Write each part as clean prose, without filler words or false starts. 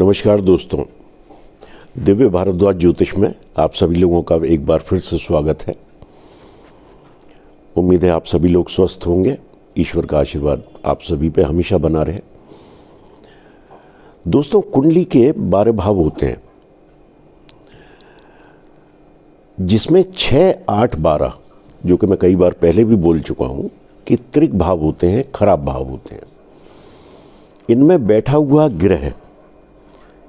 नमस्कार दोस्तों, दिव्य भारद्वाज ज्योतिष में आप सभी लोगों का एक बार फिर से स्वागत है। उम्मीद है आप सभी लोग स्वस्थ होंगे। ईश्वर का आशीर्वाद आप सभी पे हमेशा बना रहे। दोस्तों, कुंडली के 12 भाव होते हैं, जिसमें 6, 8, 12 जो कि मैं कई बार पहले भी बोल चुका हूं कि त्रिक भाव होते हैं, खराब भाव होते हैं। इनमें बैठा हुआ ग्रह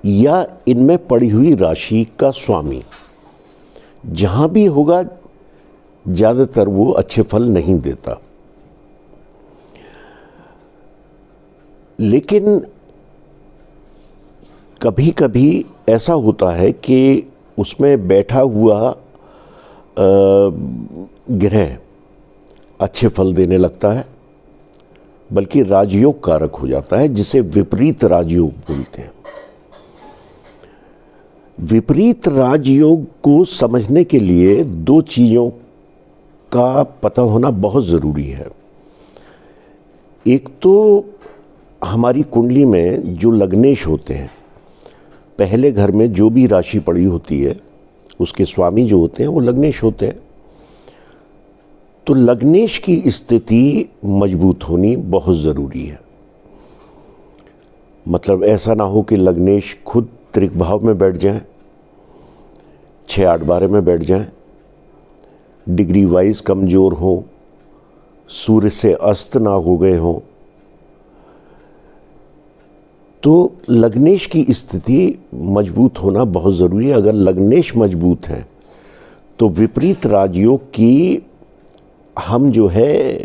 या इनमें पड़ी हुई राशि का स्वामी जहां भी होगा, ज्यादातर वो अच्छे फल नहीं देता। लेकिन कभी कभी ऐसा होता है कि उसमें बैठा हुआ ग्रह अच्छे फल देने लगता है, बल्कि राजयोग कारक हो जाता है, जिसे विपरीत राजयोग बोलते हैं। विपरीत राजयोग को समझने के लिए दो चीज़ों का पता होना बहुत ज़रूरी है। एक तो हमारी कुंडली में जो लग्नेश होते हैं, पहले घर में जो भी राशि पड़ी होती है उसके स्वामी जो होते हैं वो लग्नेश होते हैं। तो लग्नेश की स्थिति मजबूत होनी बहुत ज़रूरी है। मतलब ऐसा ना हो कि लग्नेश खुद त्रिक भाव में बैठ जाए, 6, 8, 12 में बैठ जाए, डिग्री वाइज कमज़ोर हो, सूर्य से अस्त ना हो गए हों। तो लग्नेश की स्थिति मजबूत होना बहुत ज़रूरी है। अगर लग्नेश मजबूत है तो विपरीत राजयोग की हम जो है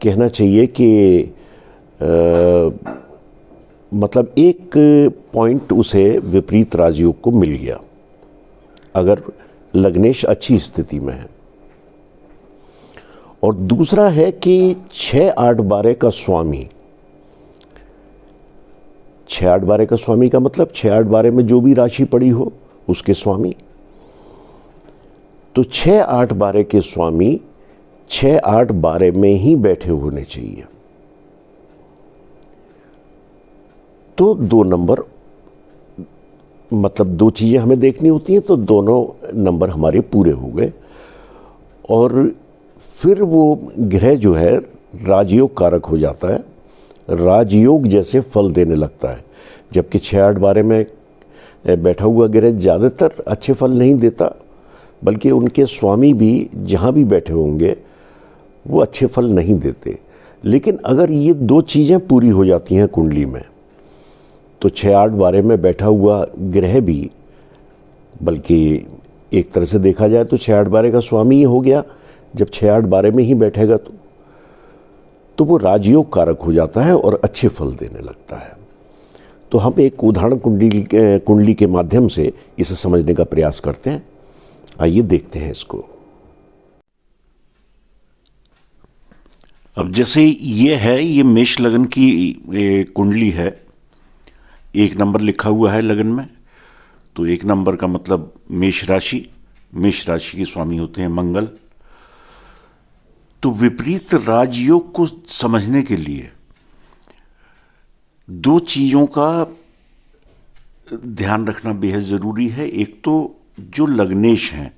कहना चाहिए कि मतलब एक पॉइंट उसे विपरीत राजयोग को मिल गया, अगर लग्नेश अच्छी स्थिति में है। और दूसरा है कि 6, 8, 12 का स्वामी, 6, 8, 12 का स्वामी का मतलब 6, 8, 12 में जो भी राशि पड़ी हो उसके स्वामी। तो 6, 8, 12 के स्वामी 6, 8, 12 में ही बैठे होने चाहिए। तो 2 नंबर, मतलब 2 चीज़ें हमें देखनी होती हैं, तो दोनों नंबर हमारे पूरे हो गए। और फिर वो ग्रह जो है राजयोग कारक हो जाता है, राजयोग जैसे फल देने लगता है। जबकि 6, 8, 12 में बैठा हुआ ग्रह ज़्यादातर अच्छे फल नहीं देता, बल्कि उनके स्वामी भी जहाँ भी बैठे होंगे वो अच्छे फल नहीं देते। लेकिन अगर ये 2 चीज़ें पूरी हो जाती हैं कुंडली में, तो 6, 8, 12 में बैठा हुआ ग्रह भी, बल्कि एक तरह से देखा जाए तो 6, 8, 12 का स्वामी ही हो गया। जब 6, 8, 12 में ही बैठेगा तो वो राजयोग कारक हो जाता है और अच्छे फल देने लगता है। तो हम एक उदाहरण कुंडली के माध्यम से इसे समझने का प्रयास करते हैं। आइए देखते हैं इसको। अब जैसे ये है, ये मेष लगन की कुंडली है। 1 नंबर लिखा हुआ है लगन में, तो 1 नंबर का मतलब मेष राशि। मेष राशि के स्वामी होते हैं मंगल। तो विपरीत राजयोग को समझने के लिए 2 चीज़ों का ध्यान रखना बेहद ज़रूरी है। एक तो जो लग्नेश हैं,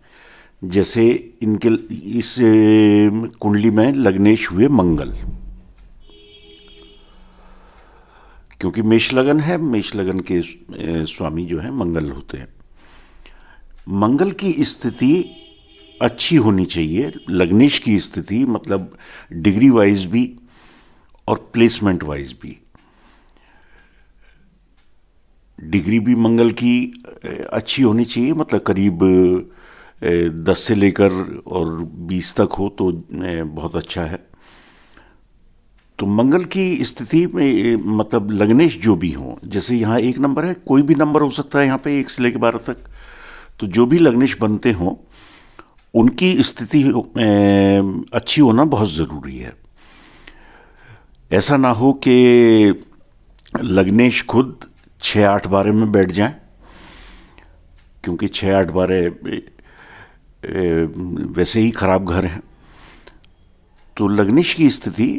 जैसे इनके इस कुंडली में लग्नेश हुए मंगल, क्योंकि मेष लगन है, मेष लगन के स्वामी जो है मंगल होते हैं। मंगल की स्थिति अच्छी होनी चाहिए। लग्नेश की स्थिति मतलब डिग्री वाइज भी और प्लेसमेंट वाइज भी। डिग्री भी मंगल की अच्छी होनी चाहिए, मतलब करीब 10 से लेकर और 20 तक हो तो बहुत अच्छा है। तो मंगल की स्थिति में मतलब लग्नेश जो भी हो, जैसे यहाँ 1 नंबर है, कोई भी नंबर हो सकता है यहाँ पे 1 से लेकर 12 तक। तो जो भी लग्नेश बनते हों उनकी स्थिति अच्छी होना बहुत ज़रूरी है। ऐसा ना हो कि लग्नेश खुद 6, 8, 12 में बैठ जाएं, क्योंकि 6, 8, 12 वैसे ही खराब घर हैं। तो लग्नेश की स्थिति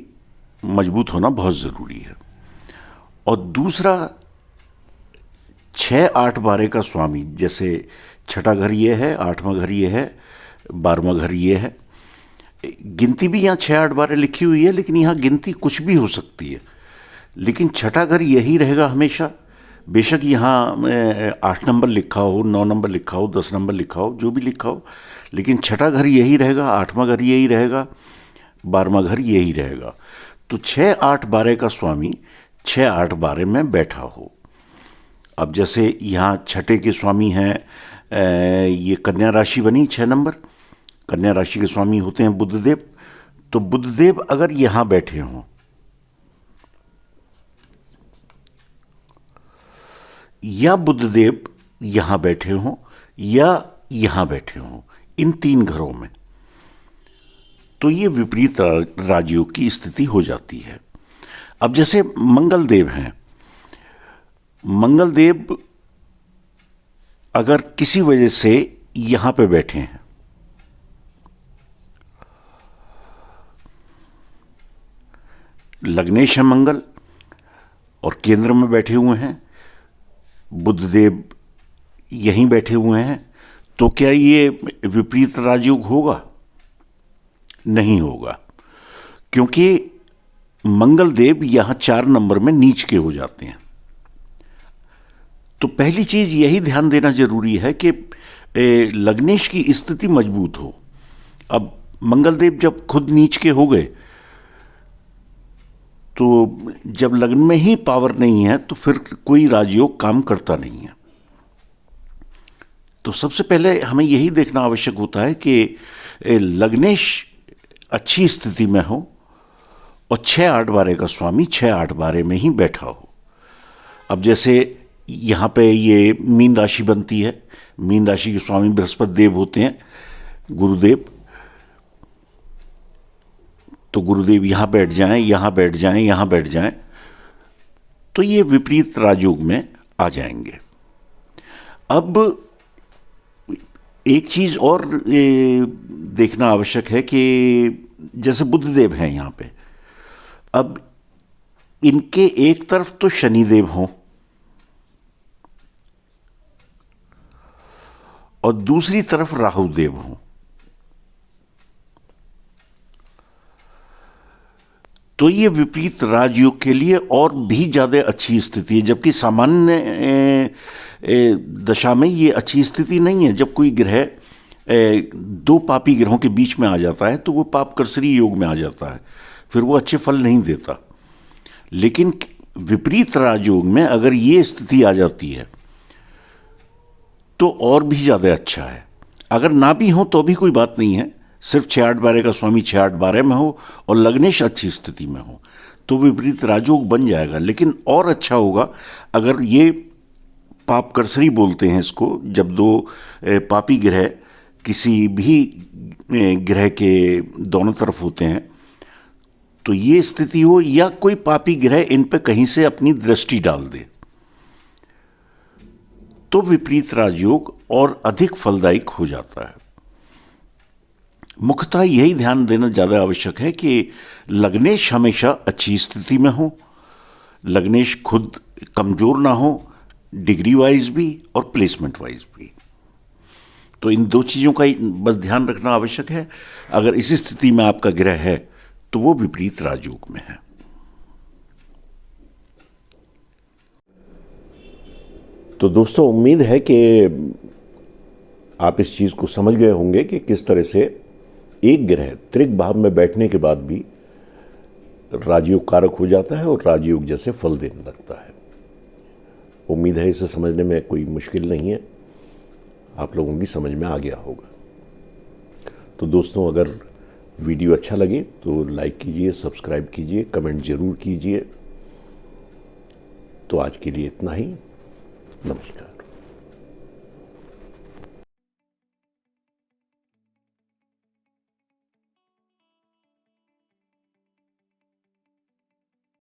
मजबूत होना बहुत ज़रूरी है। और दूसरा 6, 8, 12 का स्वामी, जैसे छठा घर ये है, 8वां घर ये है, 12वां घर ये है। गिनती भी यहाँ 6, 8, 12 लिखी हुई है, लेकिन यहाँ गिनती कुछ भी हो सकती है, लेकिन छठा घर यही रहेगा हमेशा। बेशक यहाँ 8 नंबर लिखा हो, 9 नंबर लिखा हो, 10 नंबर लिखा हो, जो भी लिखा हो, लेकिन छठा घर यही रहेगा, 8वां घर यही रहेगा, 12वां घर यही रहेगा। तो 6, 8, 12 का स्वामी 6, 8, 12 में बैठा हो। अब जैसे यहाँ छठे के स्वामी हैं, ये कन्या राशि बनी 6 नंबर, कन्या राशि के स्वामी होते हैं बुधदेव। तो बुधदेव अगर यहाँ बैठे हों, या बुधदेव यहाँ बैठे हों, या यहाँ बैठे हों, इन 3 घरों में, तो ये विपरीत राजयोग की स्थिति हो जाती है। अब जैसे मंगल देव हैं, मंगल देव अगर किसी वजह से यहां पे बैठे हैं, लग्नेश है मंगल और केंद्र में बैठे हुए हैं, बुधदेव यहीं बैठे हुए हैं, तो क्या ये विपरीत राजयोग होगा? नहीं होगा, क्योंकि मंगल देव यहां 4 नंबर में नीच के हो जाते हैं। तो पहली चीज यही ध्यान देना जरूरी है कि लग्नेश की स्थिति मजबूत हो। अब मंगल देव जब खुद नीच के हो गए, तो जब लग्न में ही पावर नहीं है, तो फिर कोई राजयोग काम करता नहीं है। तो सबसे पहले हमें यही देखना आवश्यक होता है कि लग्नेश अच्छी स्थिति में हो और 6, 8, 12 का स्वामी 6, 8, 12 में ही बैठा हो। अब जैसे यहाँ पे ये मीन राशि बनती है, मीन राशि के स्वामी बृहस्पति देव होते हैं, गुरुदेव। तो गुरुदेव यहाँ बैठ जाएं, यहाँ बैठ जाएं, यहाँ बैठ जाएं, तो ये विपरीत राजयोग में आ जाएंगे। अब एक चीज और देखना आवश्यक है कि जैसे बुधदेव हैं यहाँ पे, अब इनके एक तरफ तो शनिदेव हों और दूसरी तरफ राहु देव हों, तो ये विपरीत राजयोग के लिए और भी ज्यादा अच्छी स्थिति है। जबकि सामान्य दशा में ये अच्छी स्थिति नहीं है। जब कोई ग्रह 2 पापी ग्रहों के बीच में आ जाता है, तो वो पाप कर्सरी योग में आ जाता है, फिर वो अच्छे फल नहीं देता। लेकिन विपरीत राजयोग में अगर ये स्थिति आ जाती है, तो और भी ज्यादा अच्छा है। अगर ना भी हो तो भी कोई बात नहीं है, सिर्फ 6, 8, 12 का स्वामी 6, 8, 12 में हो और लग्नेश अच्छी स्थिति में हो, तो विपरीत राजयोग बन जाएगा। लेकिन और अच्छा होगा अगर ये पाप कर्सरी बोलते हैं इसको, जब 2 पापी ग्रह किसी भी ग्रह के दोनों तरफ होते हैं, तो ये स्थिति हो, या कोई पापी ग्रह इन पे कहीं से अपनी दृष्टि डाल दे, तो विपरीत राजयोग और अधिक फलदायक हो जाता है। मुख्यतः यही ध्यान देना ज्यादा आवश्यक है कि लग्नेश हमेशा अच्छी स्थिति में हो, लग्नेश खुद कमजोर ना हो, डिग्री वाइज भी और प्लेसमेंट वाइज भी। तो इन 2 चीजों का बस ध्यान रखना आवश्यक है। अगर इस स्थिति में आपका ग्रह है, तो वो विपरीत राजयोग में है। तो दोस्तों, उम्मीद है कि आप इस चीज को समझ गए होंगे कि किस तरह से एक ग्रह त्रिक भाव में बैठने के बाद भी राजयोग कारक हो जाता है और राजयोग जैसे फल देने लगता है। उम्मीद है इसे समझने में कोई मुश्किल नहीं है, आप लोगों की समझ में आ गया होगा। तो दोस्तों, अगर वीडियो अच्छा लगे तो लाइक कीजिए, सब्सक्राइब कीजिए, कमेंट जरूर कीजिए। तो आज के लिए इतना ही। नमस्कार।